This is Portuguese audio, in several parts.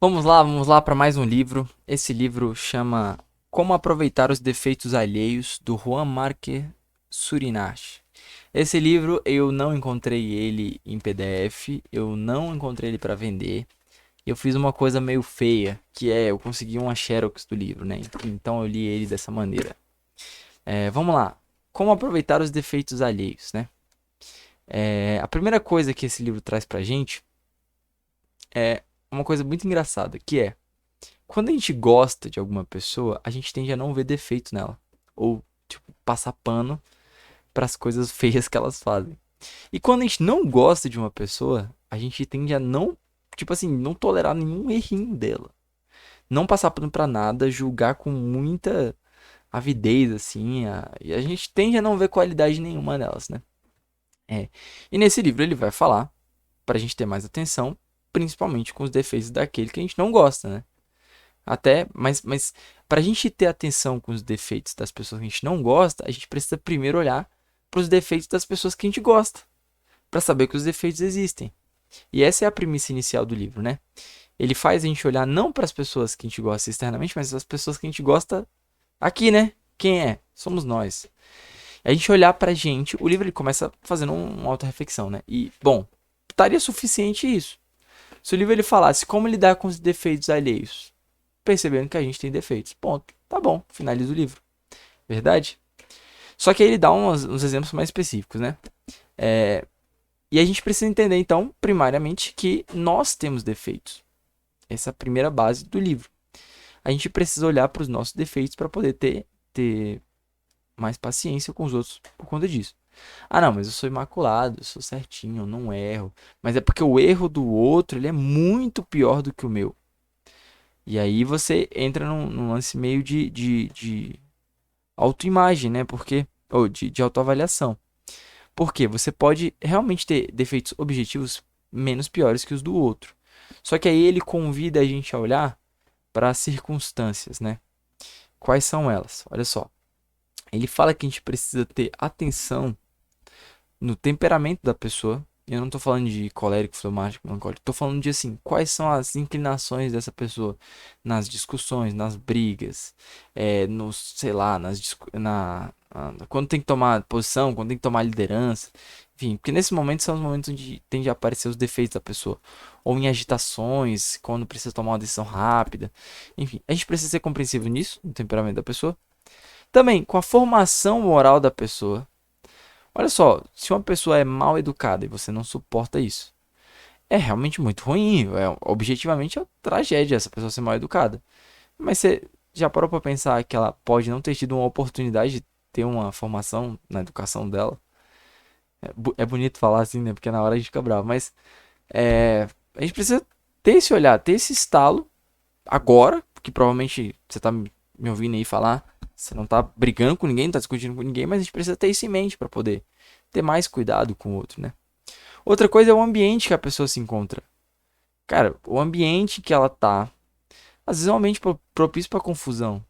Vamos lá para mais um livro. Esse livro chama Como Aproveitar os Defeitos Alheios, do Juan Marque Surinash. Esse livro eu não encontrei ele em PDF, eu não encontrei ele para vender. Eu fiz uma coisa meio feia, que é eu consegui uma xerox do livro, né? Então eu li ele dessa maneira. Vamos lá. Como aproveitar os defeitos alheios, né? A primeira coisa que esse livro traz pra gente é uma coisa muito engraçada, que é quando a gente gosta de alguma pessoa, a gente tende a não ver defeito nela. Ou, tipo, passar pano para as coisas feias que elas fazem. E quando a gente não gosta de uma pessoa, a gente tende a não, tipo assim, não tolerar nenhum errinho dela. Não passar pano pra nada, julgar com muita avidez, assim. E a gente tende a não ver qualidade nenhuma nelas, né? E nesse livro ele vai falar pra gente ter mais atenção, principalmente com os defeitos daquele que a gente não gosta, né? Mas para a gente ter atenção com os defeitos das pessoas que a gente não gosta, a gente precisa primeiro olhar para os defeitos das pessoas que a gente gosta, para saber que os defeitos existem. E essa é a premissa inicial do livro, né? Ele faz a gente olhar não para as pessoas que a gente gosta externamente, mas as pessoas que a gente gosta aqui, né? Quem é? Somos nós. A gente olhar pra gente, o livro ele começa fazendo uma auto-reflexão, né? E, bom, estaria suficiente isso. Se o livro ele falasse como lidar com os defeitos alheios, percebendo que a gente tem defeitos. Ponto. Tá bom, finaliza o livro. Verdade? Só que aí ele dá uns exemplos mais específicos, né? E a gente precisa entender, então, primariamente, que nós temos defeitos. Essa é a primeira base do livro. A gente precisa olhar para os nossos defeitos para poder ter mais paciência com os outros por conta disso. Ah, não, mas eu sou imaculado, eu sou certinho, eu não erro. Mas é porque o erro do outro ele é muito pior do que o meu. E aí você entra num lance meio de autoimagem, né? Porque, ou de autoavaliação. Porque você pode realmente ter defeitos objetivos menos piores que os do outro. Só que aí ele convida a gente a olhar para as circunstâncias, né? Quais são elas? Olha só. Ele fala que a gente precisa ter atenção no temperamento da pessoa. Eu não tô falando de colérico, fleumático, melancólico. Tô falando de assim, quais são as inclinações dessa pessoa nas discussões, nas brigas, sei lá, quando tem que tomar posição, quando tem que tomar liderança. Enfim, porque nesse momento são os momentos onde tende a aparecer os defeitos da pessoa. Ou em agitações, quando precisa tomar uma decisão rápida. Enfim, a gente precisa ser compreensivo nisso, no temperamento da pessoa. Também com a formação moral da pessoa. Olha só, se uma pessoa é mal educada e você não suporta isso, é realmente muito ruim. Objetivamente é uma tragédia essa pessoa ser mal educada. Mas você já parou pra pensar que ela pode não ter tido uma oportunidade de ter uma formação na educação dela? É bonito falar assim, né? Porque na hora a gente fica bravo. Mas a gente precisa ter esse olhar, ter esse estalo agora, porque provavelmente você tá me ouvindo aí falar, você não tá brigando com ninguém, não tá discutindo com ninguém, mas a gente precisa ter isso em mente para poder ter mais cuidado com o outro, né? Outra coisa é o ambiente que a pessoa se encontra. Cara, o ambiente que ela tá, às vezes é um ambiente propício para confusão.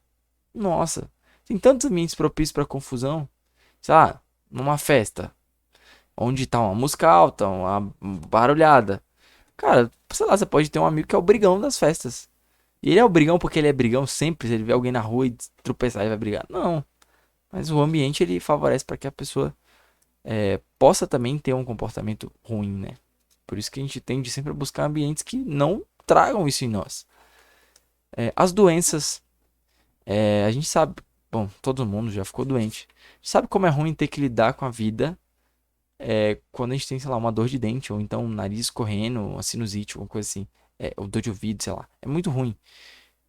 Nossa, tem tantos ambientes propícios para confusão. Sei lá, numa festa, onde tá uma música alta, uma barulhada. Cara, sei lá, você pode ter um amigo que é o brigão das festas. E ele é o brigão porque ele é brigão sempre. Se ele vê alguém na rua e tropeçar, ele vai brigar. Não. Mas o ambiente ele favorece para que a pessoa possa também ter um comportamento ruim, né? Por isso que a gente tende sempre a buscar ambientes que não tragam isso em nós. As doenças, a gente sabe, bom, todo mundo já ficou doente. Sabe como é ruim ter que lidar com a vida quando a gente tem, sei lá, uma dor de dente, ou então um nariz escorrendo, uma sinusite, alguma coisa assim. Ou dor de ouvido, sei lá. É muito ruim.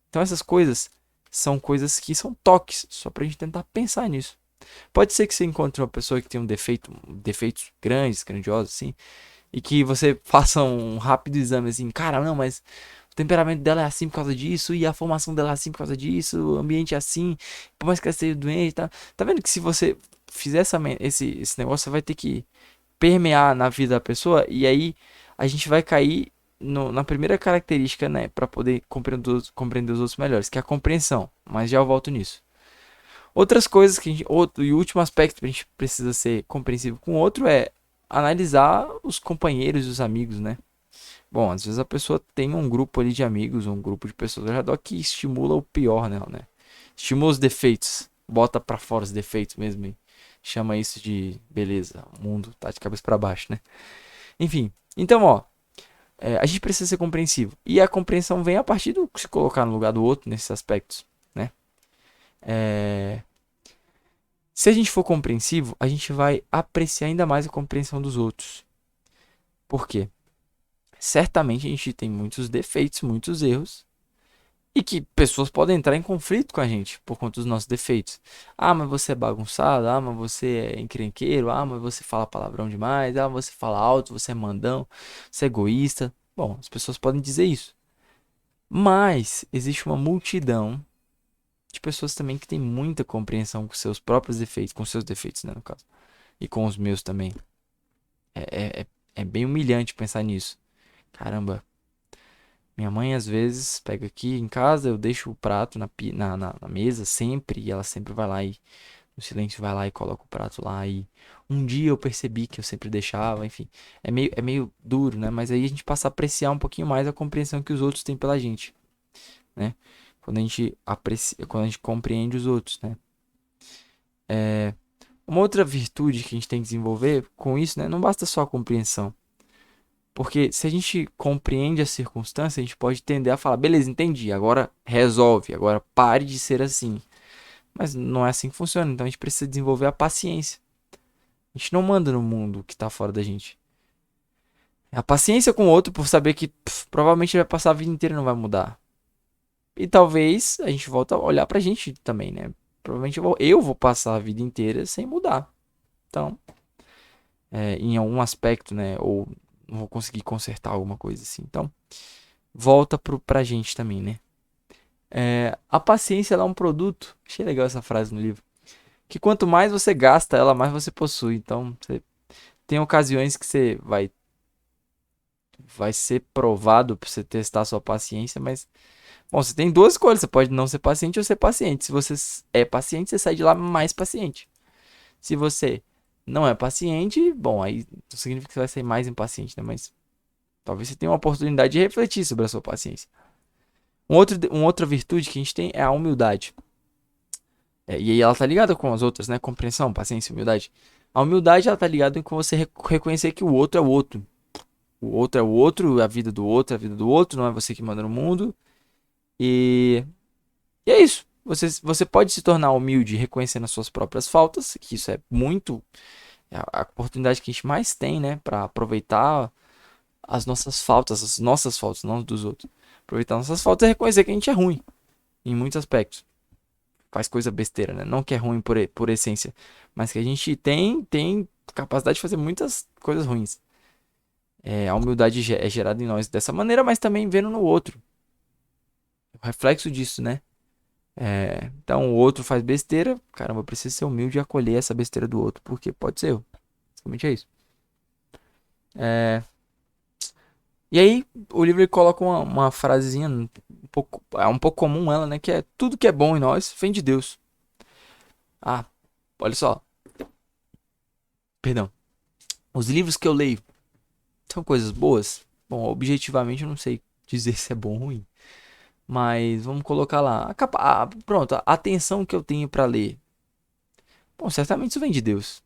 Então essas coisas são coisas que são toques, só pra gente tentar pensar nisso. Pode ser que você encontre uma pessoa que tem defeitos grandes, grandiosos, assim, e que você faça um rápido exame assim, cara, não, mas o temperamento dela é assim por causa disso, e a formação dela é assim por causa disso, o ambiente é assim, por mais que ela esteja doente, tá? Tá vendo que se você fizer esse negócio, você vai ter que permear na vida da pessoa, e aí a gente vai cair na primeira característica, né, para poder compreender os outros melhores, que é a compreensão, mas já eu volto nisso. Outras coisas e o último aspecto que a gente precisa ser compreensivo com o outro é analisar os companheiros e os amigos, né? Bom, às vezes a pessoa tem um grupo ali de amigos, um grupo de pessoas ao redor que estimula o pior nela, né? Estimula os defeitos, bota pra fora os defeitos mesmo e chama isso de beleza. O mundo tá de cabeça pra baixo, né? Enfim, então, ó, a gente precisa ser compreensivo. E a compreensão vem a partir do se colocar no lugar do outro nesses aspectos, né? É, Se a gente for compreensivo, a gente vai apreciar ainda mais a compreensão dos outros. Por quê? Certamente a gente tem muitos defeitos, muitos erros, e que pessoas podem entrar em conflito com a gente por conta dos nossos defeitos. Ah, mas você é bagunçado, ah, mas você é encrenqueiro, ah, mas você fala palavrão demais, ah, você fala alto, você é mandão, você é egoísta. Bom, as pessoas podem dizer isso. Mas existe uma multidão de pessoas também que tem muita compreensão com seus próprios defeitos, com seus defeitos, né, no caso, e com os meus também. É bem humilhante pensar nisso. Caramba, minha mãe às vezes pega aqui em casa, eu deixo o prato na mesa sempre, e ela sempre vai lá e, no silêncio, vai lá e coloca o prato lá. E um dia eu percebi que eu sempre deixava, enfim. É meio duro, né? Mas aí a gente passa a apreciar um pouquinho mais a compreensão que os outros têm pela gente, né? Quando a gente compreende os outros, né? Uma outra virtude que a gente tem que desenvolver com isso, né? Não basta só a compreensão. Porque se a gente compreende a circunstância, a gente pode tender a falar, beleza, entendi, agora resolve, agora pare de ser assim. Mas não é assim que funciona, então a gente precisa desenvolver a paciência. A gente não manda no mundo que está fora da gente. A paciência com o outro por saber que provavelmente vai passar a vida inteira e não vai mudar. E talvez a gente volte a olhar pra gente também, né? Provavelmente eu vou passar a vida inteira sem mudar. Então, em algum aspecto, né? Ou não vou conseguir consertar alguma coisa assim. Então, volta pra gente também, né? A paciência ela é um produto. Achei legal essa frase no livro. Que quanto mais você gasta ela, mais você possui. Então, você tem ocasiões que você vai ser provado para você testar a sua paciência, mas bom, você tem duas escolhas, você pode não ser paciente ou ser paciente. Se você é paciente, você sai de lá mais paciente. Se você não é paciente, bom, aí não significa que você vai ser mais impaciente, né? Mas talvez você tenha uma oportunidade de refletir sobre a sua paciência. Uma outra virtude que a gente tem é a humildade. E aí ela tá ligada com as outras, né? Compreensão, paciência, humildade. A humildade ela tá ligada com você reconhecer que o outro é o outro. O outro é o outro, a vida do outro é a vida do outro, não é você que manda no mundo. E, e é isso. Você pode se tornar humilde reconhecendo as suas próprias faltas, que isso é muito a oportunidade que a gente mais tem, né, para aproveitar as nossas faltas, não dos outros. Aproveitar nossas faltas e reconhecer que a gente é ruim em muitos aspectos. Faz coisa besteira, né? Não que é ruim por essência, mas que a gente tem capacidade de fazer muitas coisas ruins. A humildade é gerada em nós dessa maneira, mas também vendo no outro. O reflexo disso, né? Então o outro faz besteira, caramba, eu preciso ser humilde e acolher essa besteira do outro, porque pode ser eu. Basicamente é isso. É, E aí o livro ele coloca uma frasezinha um pouco comum ela, né? Que é tudo que é bom em nós vem de Deus. Ah, olha só, perdão. Os livros que eu leio são coisas boas? Bom, objetivamente eu não sei dizer se é bom ou ruim. Mas vamos colocar lá. Pronto, a atenção que eu tenho pra ler. Bom, certamente isso vem de Deus.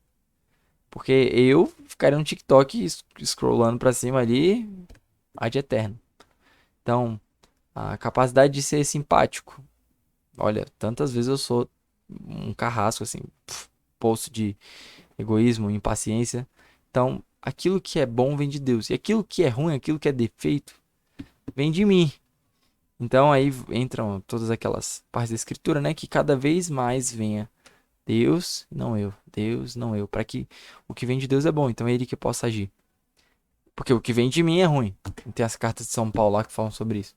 Porque eu ficaria no TikTok scrollando pra cima ali, ad eterno. Então, a capacidade de ser simpático. Olha, tantas vezes eu sou um carrasco, assim, poço de egoísmo, impaciência. Então, aquilo que é bom vem de Deus. E aquilo que é ruim, aquilo que é defeito, vem de mim. Então aí entram todas aquelas partes da escritura, né? Que cada vez mais venha Deus, não eu. Deus, não eu. Para que o que vem de Deus é bom, então é Ele que possa agir. Porque o que vem de mim é ruim. Tem as cartas de São Paulo lá que falam sobre isso.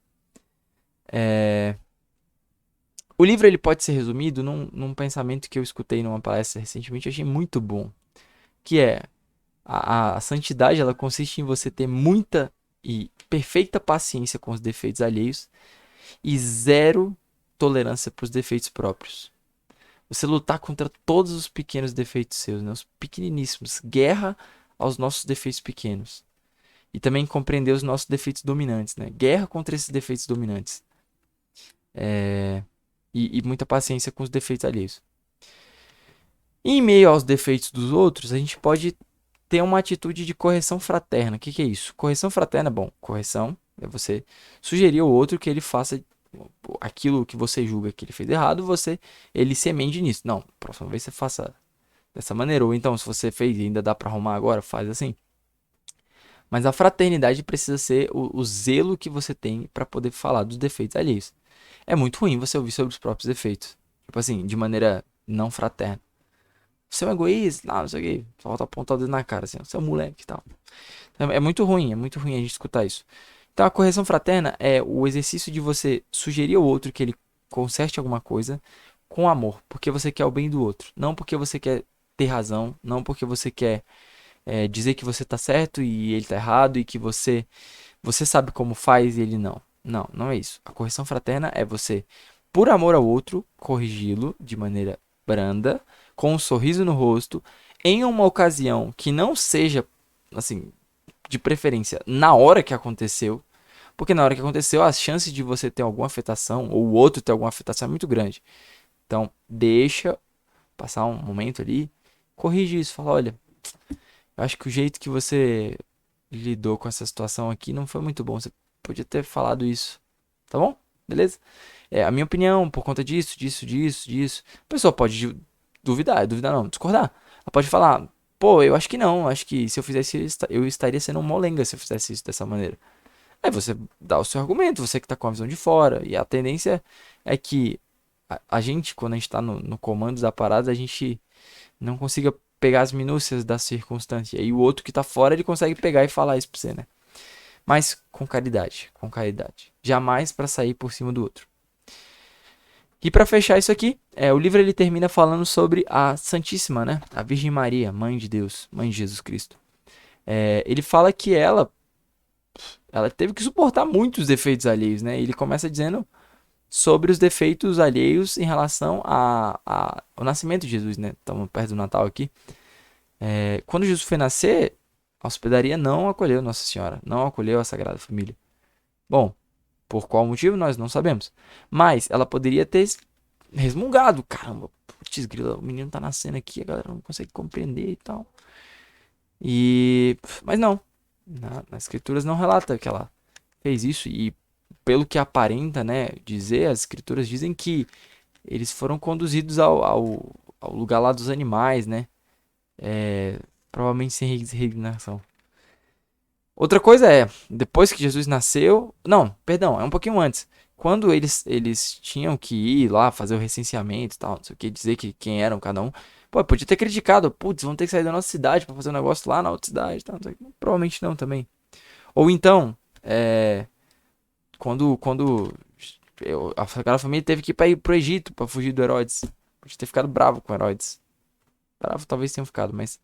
O livro ele pode ser resumido num pensamento que eu escutei numa palestra recentemente, eu achei muito bom. Que é, a santidade ela consiste em você ter muita e perfeita paciência com os defeitos alheios e zero tolerância para os defeitos próprios. Você lutar contra todos os pequenos defeitos seus, né? Os pequeniníssimos. Guerra aos nossos defeitos pequenos. E também compreender os nossos defeitos dominantes, né? Guerra contra esses defeitos dominantes. E muita paciência com os defeitos alheios. Em meio aos defeitos dos outros, a gente pode ter uma atitude de correção fraterna. O que é isso? Correção fraterna, bom, correção é você sugerir ao outro que ele faça aquilo que você julga que ele fez errado, ele se emende nisso. Não, próxima vez você faça dessa maneira. Ou então, se você fez e ainda dá pra arrumar agora, faz assim. Mas a fraternidade precisa ser o zelo que você tem pra poder falar dos defeitos alheios. É muito ruim você ouvir sobre os próprios defeitos. Tipo assim, de maneira não fraterna. Você é um egoísta, não sei o que. Só falta apontar o dedo na cara, assim. Você é um moleque e tal. É muito ruim a gente escutar isso. Então a correção fraterna é o exercício de você sugerir ao outro que ele conserte alguma coisa com amor, porque você quer o bem do outro. Não porque você quer ter razão, não porque você quer dizer que você tá certo e ele tá errado e que você sabe como faz e ele não. Não, não é isso. A correção fraterna é você, por amor ao outro, corrigi-lo de maneira branda, com um sorriso no rosto, em uma ocasião que não seja, assim, de preferência na hora que aconteceu, porque na hora que aconteceu as chances de você ter alguma afetação ou o outro ter alguma afetação é muito grande. Então, deixa passar um momento ali, corrige isso, fala, olha, eu acho que o jeito que você lidou com essa situação aqui não foi muito bom, você podia ter falado isso, tá bom? Beleza? A minha opinião, por conta disso, disso, disso, disso. A pessoa pode duvidar não, discordar. Ela pode falar, pô, eu acho que não, acho que se eu fizesse isso, eu estaria sendo um molenga se eu fizesse isso dessa maneira. Aí você dá o seu argumento, você que tá com a visão de fora. E a tendência é que a gente, quando a gente tá no comando da parada, a gente não consiga pegar as minúcias da circunstância. E o outro que tá fora, ele consegue pegar e falar isso pra você, né? Mas com caridade, com caridade. Jamais pra sair por cima do outro. E para fechar isso aqui, o livro ele termina falando sobre a Santíssima, né? A Virgem Maria, Mãe de Deus, Mãe de Jesus Cristo. Ele fala que ela teve que suportar muitos defeitos alheios, né? Ele começa dizendo sobre os defeitos alheios em relação ao nascimento de Jesus, né? Estamos perto do Natal aqui. Quando Jesus foi nascer, a hospedaria não acolheu Nossa Senhora, não acolheu a Sagrada Família. Bom, por qual motivo nós não sabemos. Mas ela poderia ter resmungado. Caramba, putz, grila, o menino tá nascendo aqui, a galera não consegue compreender e tal. Mas não. Nas escrituras não relata que ela fez isso. E pelo que aparenta, né, dizer, as escrituras dizem que eles foram conduzidos ao lugar lá dos animais, né? Provavelmente sem resignação. Outra coisa depois que Jesus nasceu... Não, perdão, é um pouquinho antes. Quando eles tinham que ir lá fazer o recenseamento e tal, não sei o que, dizer quem eram cada um. Pô, podia ter criticado. Putz, vão ter que sair da nossa cidade pra fazer um negócio lá na outra cidade e tal. Não sei o que. Provavelmente não também. Ou então, quando a Sagrada Família teve que ir pro Egito pra fugir do Herodes. Podia ter ficado bravo com Herodes. Bravo talvez tenham ficado, mas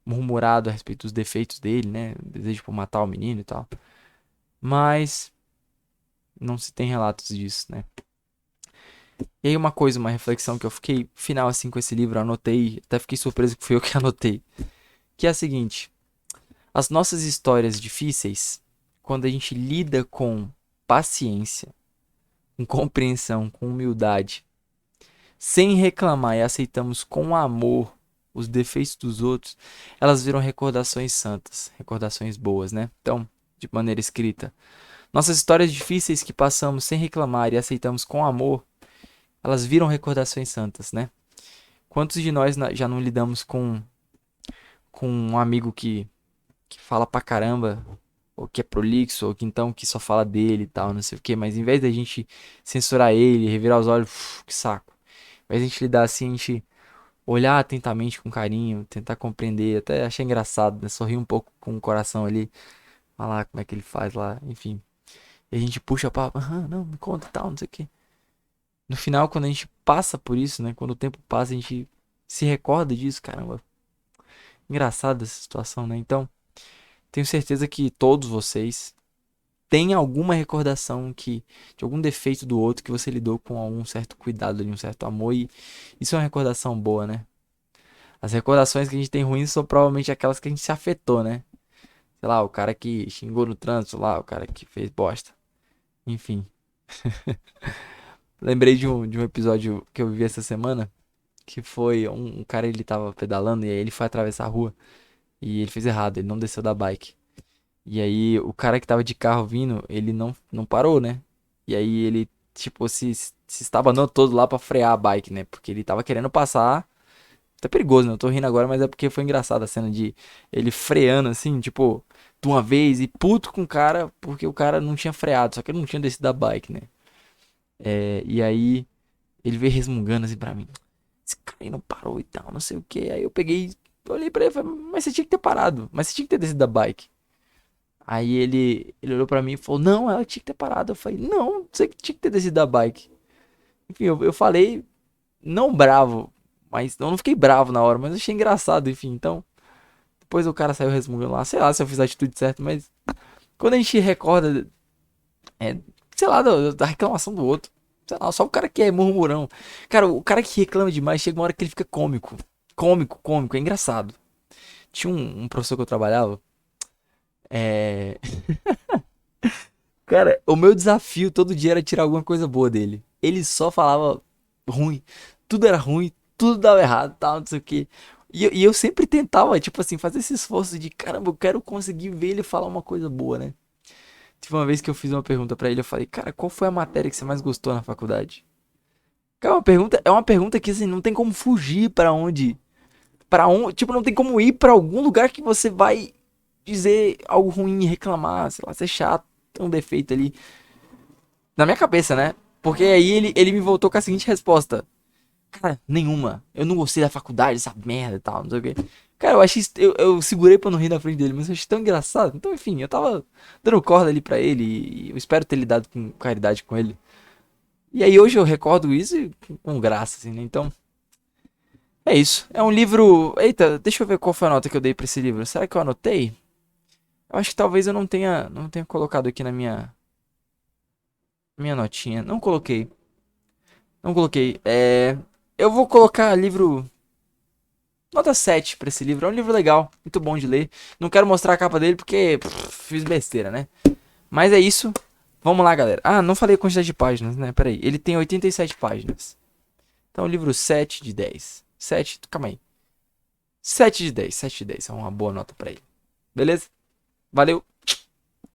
murmurado a respeito dos defeitos dele, né? Desejo por matar o menino e tal. Mas não se tem relatos disso, né? E aí uma reflexão que eu fiquei final assim com esse livro, anotei, até fiquei surpreso que fui eu que anotei, que é a seguinte: as nossas histórias difíceis, quando a gente lida com paciência, com compreensão, com humildade, sem reclamar e aceitamos com amor os defeitos dos outros, elas viram recordações santas, recordações boas, né? Então, de maneira escrita, nossas histórias difíceis que passamos sem reclamar e aceitamos com amor, elas viram recordações santas, né? Quantos de nós já não lidamos com um amigo que fala pra caramba, ou que é prolixo, ou que então que só fala dele e tal, não sei o que, mas em vez da gente censurar ele, revirar os olhos, que saco. Ao invés de a gente lidar assim, a gente olhar atentamente com carinho, tentar compreender, até achei engraçado, né? Sorrir um pouco com o coração ali, falar como é que ele faz lá, enfim. E a gente puxa papo, não, me conta e tal, não sei o que. No final, quando a gente passa por isso, né? Quando o tempo passa, a gente se recorda disso, caramba. Engraçada essa situação, né? Então, tenho certeza que todos vocês têm alguma recordação de algum defeito do outro que você lidou com algum certo cuidado ali, um certo amor. E isso é uma recordação boa, né? As recordações que a gente tem ruins são provavelmente aquelas que a gente se afetou, né? Sei lá, o cara que xingou no trânsito lá, o cara que fez bosta. Enfim. Lembrei de um episódio que eu vivi essa semana, que foi um cara, ele tava pedalando e aí ele foi atravessar a rua e ele fez errado, ele não desceu da bike. E aí o cara que tava de carro vindo, ele não parou, né? E aí ele, tipo, se estabanou todo lá pra frear a bike, né? Porque ele tava querendo passar. Tá perigoso, né? Eu tô rindo agora, mas é porque foi engraçada a cena de ele freando assim, tipo, de uma vez e puto com o cara, porque o cara não tinha freado, só que ele não tinha descido da bike, né? E aí ele veio resmungando assim pra mim. Esse cara aí não parou e tal, não sei o que. Aí eu peguei, olhei pra ele e falei, mas você tinha que ter parado, mas você tinha que ter descido da bike. Aí ele olhou pra mim e falou, não, ela tinha que ter parado. Eu falei, não, você que tinha que ter descido da bike. Enfim, eu falei, não bravo, mas eu não fiquei bravo na hora, mas eu achei engraçado, enfim, então. Depois o cara saiu resmungando lá, sei lá se eu fiz a atitude certa, mas quando a gente recorda, é, sei lá, da reclamação do outro. Sei lá, só o cara que é murmurão. Cara, o cara que reclama demais, chega uma hora que ele fica cômico. Cômico, cômico, é engraçado. Tinha um professor que eu trabalhava. É. Cara, o meu desafio todo dia era tirar alguma coisa boa dele. Ele só falava ruim. Tudo era ruim, tudo dava errado, tal, não sei o quê. E eu sempre tentava, tipo assim, fazer esse esforço de, caramba, eu quero conseguir ver ele falar uma coisa boa, né? Tive uma vez que eu fiz uma pergunta pra ele, eu falei, cara, qual foi a matéria que você mais gostou na faculdade? Cara, é uma pergunta que assim, não tem como fugir pra onde, tipo, não tem como ir pra algum lugar que você vai dizer algo ruim, reclamar, sei lá, ser chato, ter um defeito ali. Na minha cabeça, né? Porque aí ele me voltou com a seguinte resposta. Cara, nenhuma. Eu não gostei da faculdade, essa merda e tal, não sei o quê. Cara, eu achei. Eu segurei pra não rir na frente dele, mas eu achei tão engraçado. Então, enfim, eu tava dando corda ali pra ele e eu espero ter lidado com caridade com ele. E aí hoje eu recordo isso e com graça, assim, né? Então, é isso. É um livro. Eita, deixa eu ver qual foi a nota que eu dei pra esse livro. Será que eu anotei? Eu acho que talvez eu não tenha colocado aqui na minha notinha. Não coloquei. Não coloquei. Eu vou colocar livro. Nota 7 pra esse livro. É um livro legal, muito bom de ler. Não quero mostrar a capa dele porque fiz besteira, né? Mas é isso. Vamos lá, galera. Ah, não falei a quantidade de páginas, né? Pera aí. Ele tem 87 páginas. Então, livro 7 de 10. 7, calma aí. 7 de 10, 7 de 10. É uma boa nota pra ele. Beleza? Valeu.